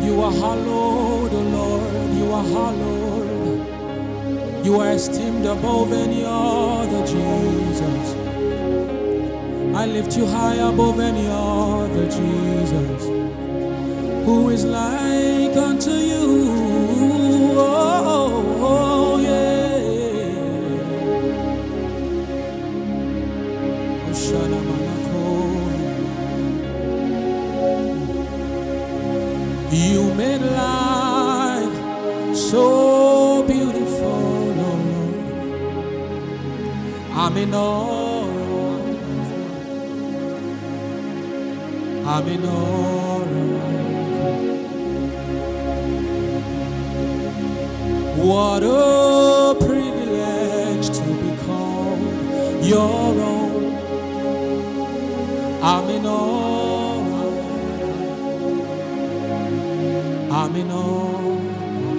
You are hallowed, O Lord, you are hallowed. You are esteemed above any other, Jesus. I lift you high above any other, Jesus. Who is like unto you? Oh, yeah. You made life so beautiful, oh Lord. I'm in awe of you. I'm in awe of you. What a privilege to be called your own. I'm in awe. I'm in awe of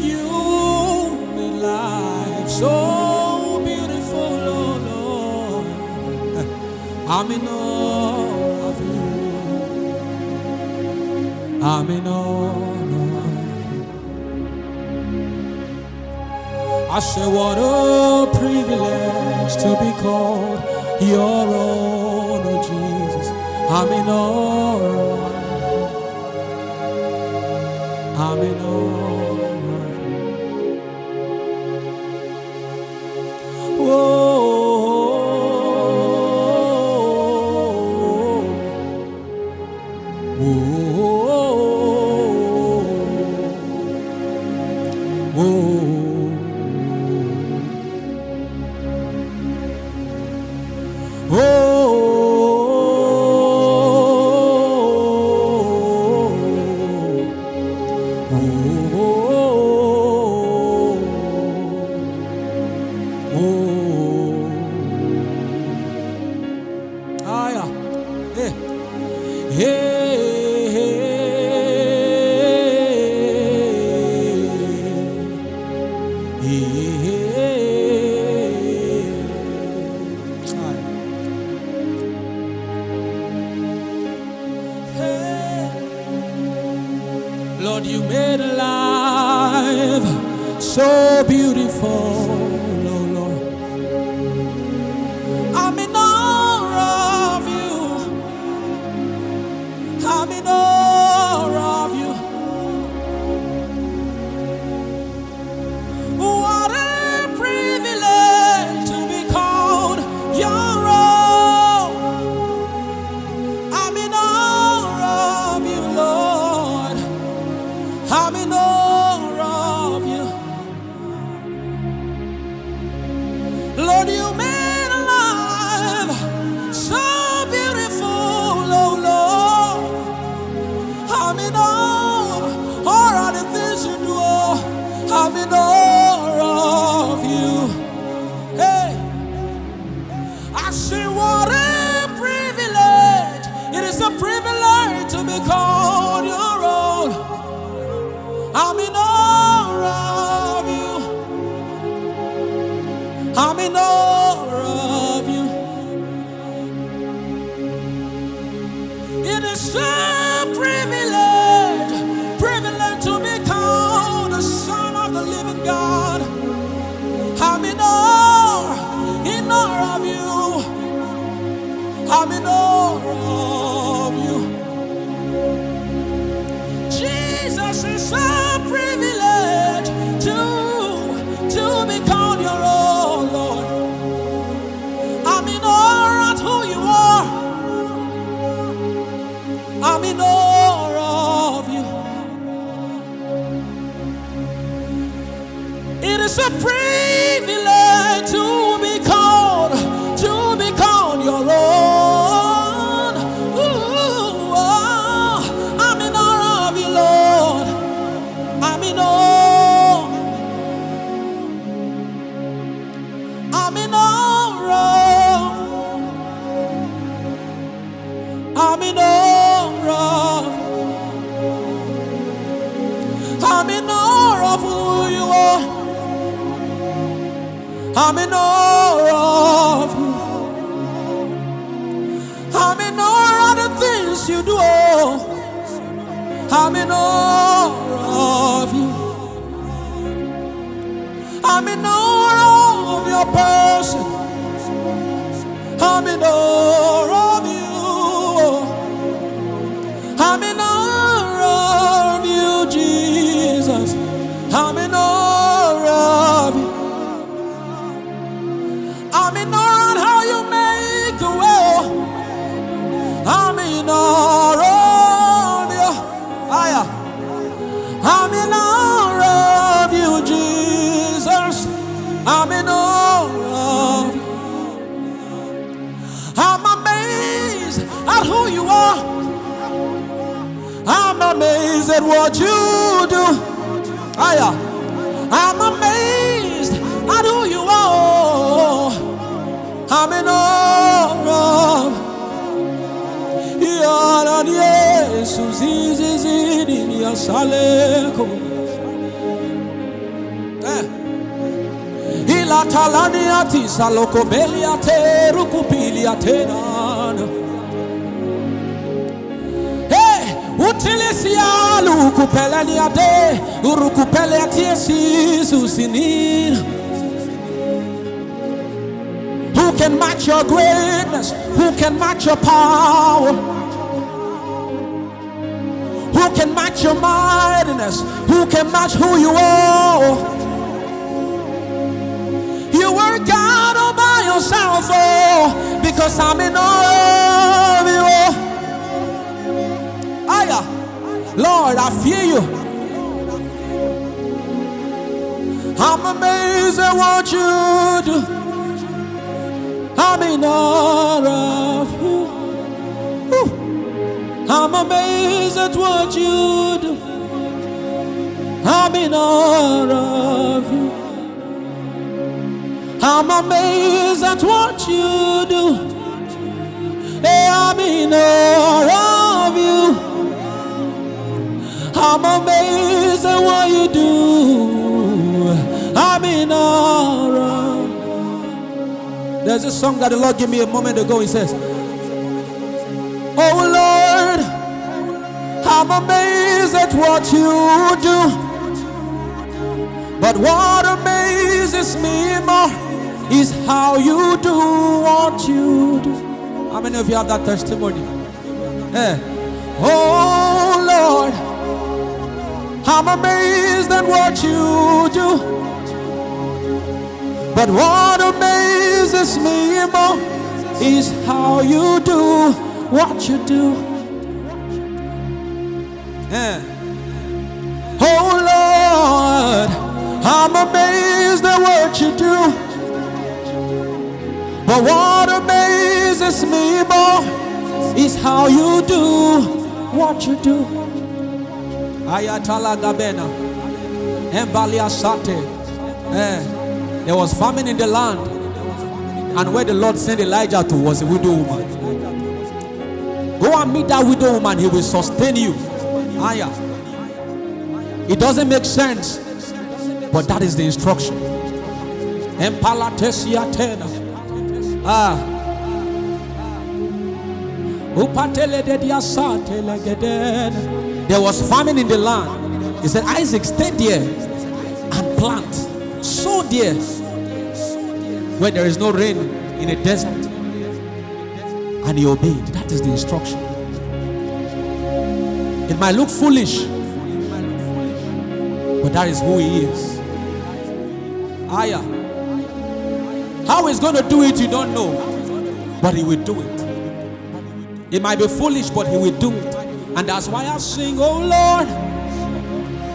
you. You made life so beautiful, oh Lord. I'm in awe of you. I'm in awe of you. I say, what a privilege to be called your own, oh Jesus. I'm in awe of you. I'm in awe of you. Whoa. Lord, you made life so beautiful, oh Lord. I'm in awe of you. I'm in awe of you. What a privilege to be called your own. I'm in awe of you, Lord. I'm in awe of you. Lord, you made life so beautiful, oh Lord. I'm in awe of the things you do. I'm in awe of you. Hey, I say, what a privilege. It is a privilege to be called your own. I'm in awe of you. I'm in awe of you. It is a privilege to be called the Son of the living God. I'm in awe of you. I'm in awe of you. Jesus is a privilege to be called your own, Lord. I'm in awe of who you are. I'm in awe of you. It is a privilege to be called your own. Ooh, oh, I'm in awe of you, Lord. I'm in awe. I'm in awe of you. I'm in awe of the things you do. I'm in awe of you. I'm in awe of your person. I'm in awe of you. I'm in awe of you, Jesus. I'm in awe of you. I'm in awe of how you make a way. I'm in awe of you. I'm in awe of you, Jesus. I'm in awe of you. I'm amazed at who you are. I'm amazed at what you do. I'm amazed at who you are. I'm in awe of Jesus. Ila talaniati salokobeliate rukupiliatenana. Utilisia lukupeleniade urukupeliatie susinin. Who can match your greatness? Who can match your power? Who can match your mightiness? Who can match who you are? You were God all by yourself, oh, because I'm in awe of you. Lord, I fear you. I'm amazed at what you do. I'm in awe of you. I'm amazed at what you do. I'm in awe of you. I'm amazed at what you do. Hey, I'm in awe of you. I'm amazed at what you do. I'm in awe. There's a song that the Lord gave me a moment ago. He says, oh Lord, I'm amazed at what you do. But what amazes me more is how you do what you do. How many of you have that testimony? Oh Lord, I'm amazed at what you do. But what amazes me more is how you do what you do. Oh Lord, I'm amazed at what you do. But what amazes me more is how you do what you do. Ayatala Gabena, Embalia Sate. There was famine in the land, and where the Lord sent Elijah to was a widow woman. Go and meet that widow woman, he will sustain you. It doesn't make sense, but that is the instruction. Empalatesia tena. There was famine in the land. He said, Isaac, stay there and plant. Sow there where there is no rain in a desert. And he obeyed. That is the instruction. It might look foolish, but that is who he is. How he's going to do it, you don't know, but he will do it. It might be foolish, but he will do it. And that's why I sing, oh Lord,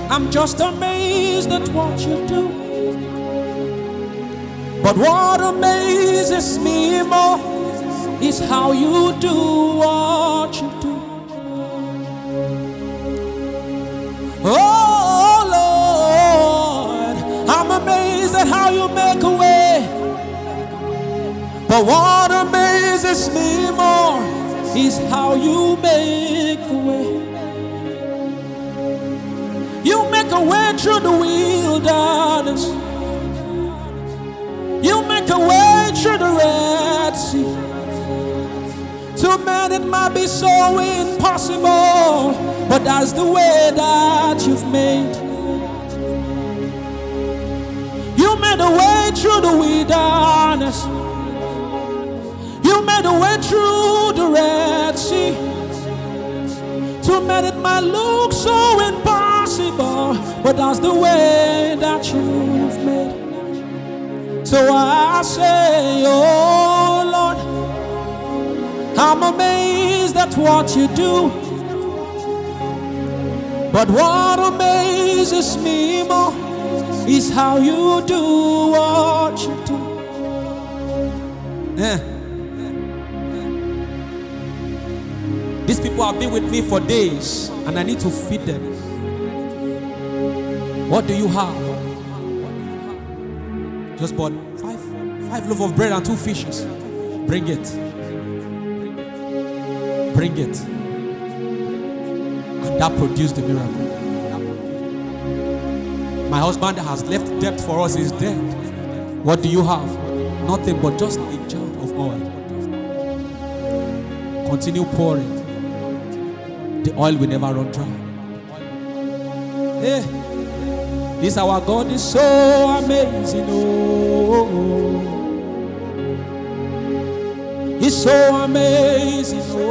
I'm just amazed at what you do. But what amazes me more is how you do what you do. Oh Lord, I'm amazed at how you make a way. But what amazes me more is how you make a way. You make a way through the wilderness. You To man it might be so impossible, but that's the way that you've made. You made a way through the wilderness. You made a way through the Red Sea. To man it might look so impossible, but that's the way that you've made. So I say, oh Lord, I'm amazed at what you do. But what amazes me more is how you do what you do. These people have been with me for days, and I need to feed them. What do you have? Just bought five loaves of bread and 2 fishes. Bring it. Bring it. And that produced the miracle. My husband has left debt for us, is dead. What do you have? Nothing but just a jar of oil. Continue pouring. The oil will never run dry. Hey, this our God is so amazing. Oh, He's so amazing. Oh,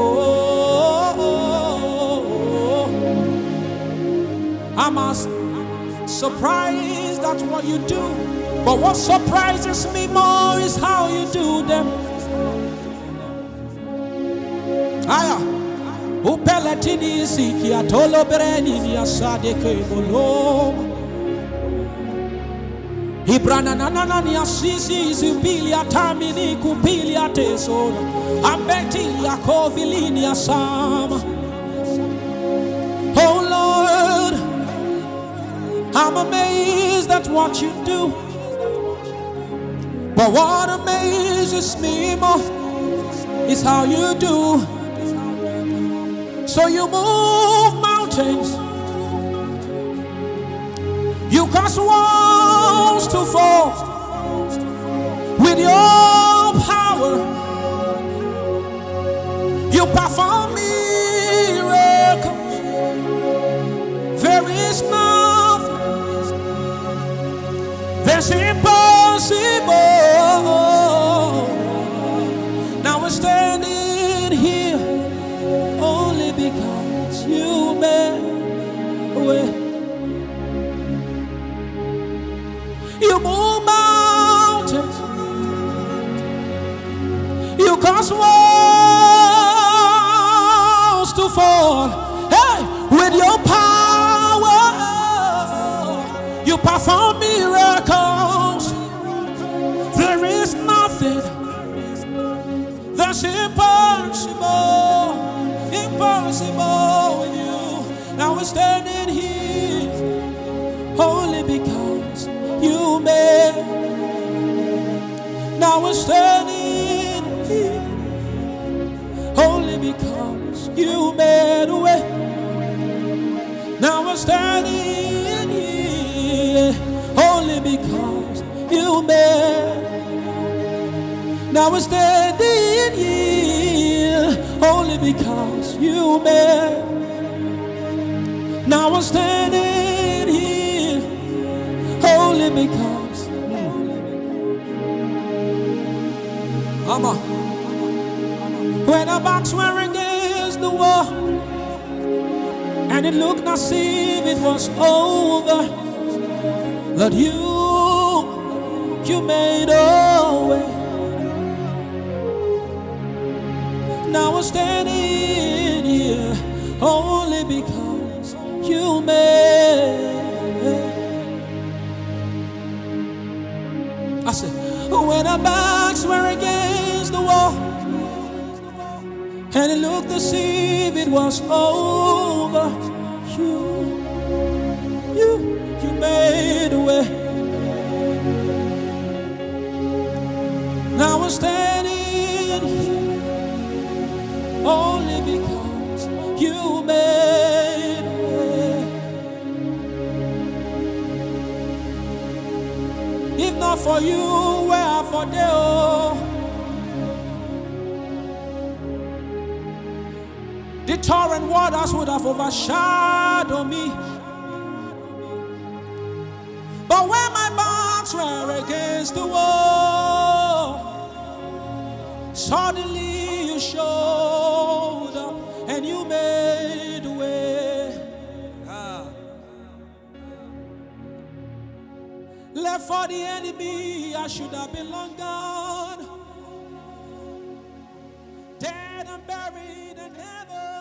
I'm surprised at what you do, but what surprises me more is how you do them. Aya, upeletini siki atolo bereni ni asade kebolo. Ibrana nana ni asisi izubili atamini kupili atesona. Ambeti ya kovilini asama. Oh Lord, I'm amazed at what you do. But what amazes me more is how you do. So you move mountains. You cause walls to fall with your power. You perform miracles. There is nothing that's impossible. Now we're standing here only because you made a way. You move mountains. You cause walls to fall. Hey, with your power, you perform miracles. There is nothing that's impossible. Impossible with you. Now we're standing here only because you made. Now we're standing here only because you made a way. Now we're standing here only because you made. Now we're standing here only because you made. Now we're standing here only because. Mama, when our backs were against the wall and it looked as if it was over, that you made a way. Now we're standing here only because you made. I said, when our backs were against the wall and it looked as if it was over, you made a way. Now we're standing here only because you made a way. If not for you, where for them? The torrent waters would have overshadowed me. But when my backs were against the wall, suddenly you showed up and you made a way. Left for the enemy, I should have been long gone, dead and buried and never